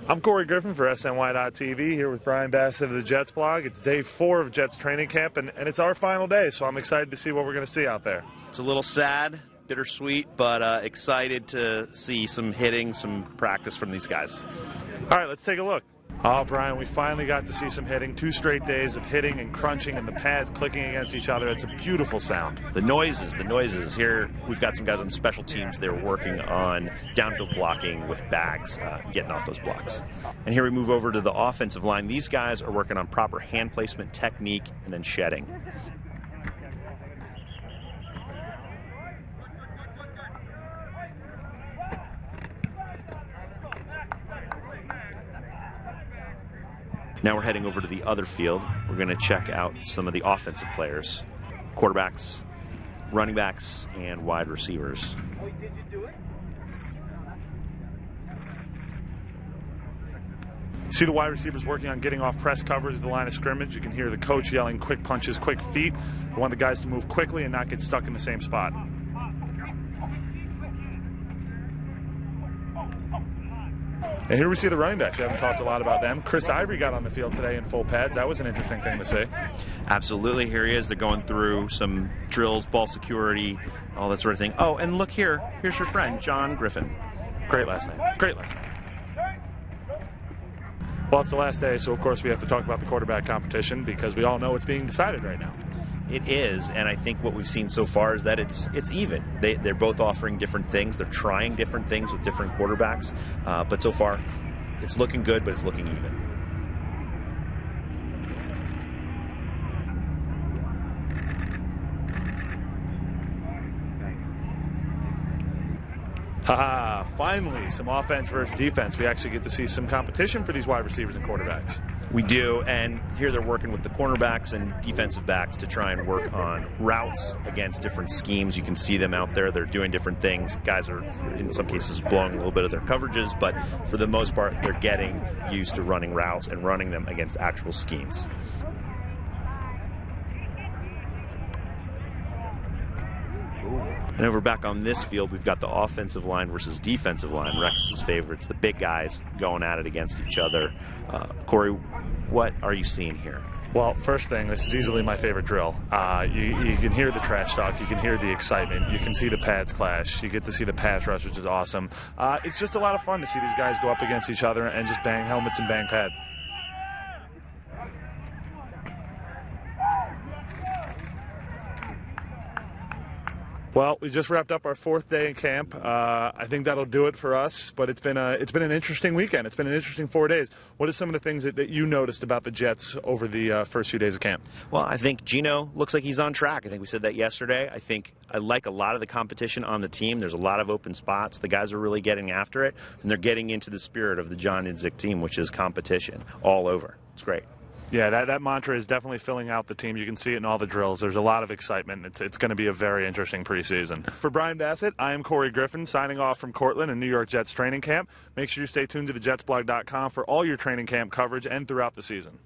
I'm Corey Griffin for SNY.TV here with Brian Bassett of the Jets blog. It's day 4 of Jets training camp, and it's our final day, so I'm excited to see what we're going to see out there. It's a little sad, bittersweet, but excited to see some hitting, some practice from these guys. All right, let's take a look. Oh, Brian, we finally got to see some hitting. 2 straight days of hitting and crunching and the pads clicking against each other. It's a beautiful sound. The noises. Here we've got some guys on special teams. They're working on downfield blocking with bags, getting off those blocks. And here we move over to the offensive line. These guys are working on proper hand placement, technique, and then shedding. Now we're heading over to the other field. We're going to check out some of the offensive players, quarterbacks, running backs, and wide receivers. See the wide receivers working on getting off press coverage at the line of scrimmage. You can hear the coach yelling, quick punches, quick feet. We want the guys to move quickly and not get stuck in the same spot. And here we see the running backs. We haven't talked a lot about them. Chris Ivory got on the field today in full pads. That was an interesting thing to see. Absolutely. Here he is. They're going through some drills, ball security, all that sort of thing. Oh, and look here. Here's your friend, John Griffin. Great last name. Great last name. Well, it's the last day, so of course we have to talk about the quarterback competition because we all know it's being decided right now. It is, and I think what we've seen so far is that it's even. They're both offering different things. They're trying different things with different quarterbacks. But so far, it's looking good, but it's looking even. Haha, finally, some offense versus defense. We actually get to see some competition for these wide receivers and quarterbacks. We do, and here they're working with the cornerbacks and defensive backs to try and work on routes against different schemes. You can see them out there. They're doing different things. Guys are, in some cases, blowing a little bit of their coverages, but for the most part, they're getting used to running routes and running them against actual schemes. And over back on this field, we've got the offensive line versus defensive line. Rex's favorites, the big guys going at it against each other. Corey, what are you seeing here? Well, first thing, this is easily my favorite drill. You can hear the trash talk. You can hear the excitement. You can see the pads clash. You get to see the pass rush, which is awesome. It's just a lot of fun to see these guys go up against each other and just bang helmets and bang pads. Well, we just wrapped up our 4th day in camp. I think that'll do it for us, but it's been an interesting weekend. It's been an interesting 4 days. What are some of the things that you noticed about the Jets over the first few days of camp? Well, I think Gino looks like he's on track. I think we said that yesterday. I think I like a lot of the competition on the team. There's a lot of open spots. The guys are really getting after it, and they're getting into the spirit of the John Idzik team, which is competition all over. It's great. Yeah, that mantra is definitely filling out the team. You can see it in all the drills. There's a lot of excitement. It's going to be a very interesting preseason. For Brian Bassett, I am Corey Griffin, signing off from Cortland and New York Jets training camp. Make sure you stay tuned to thejetsblog.com for all your training camp coverage and throughout the season.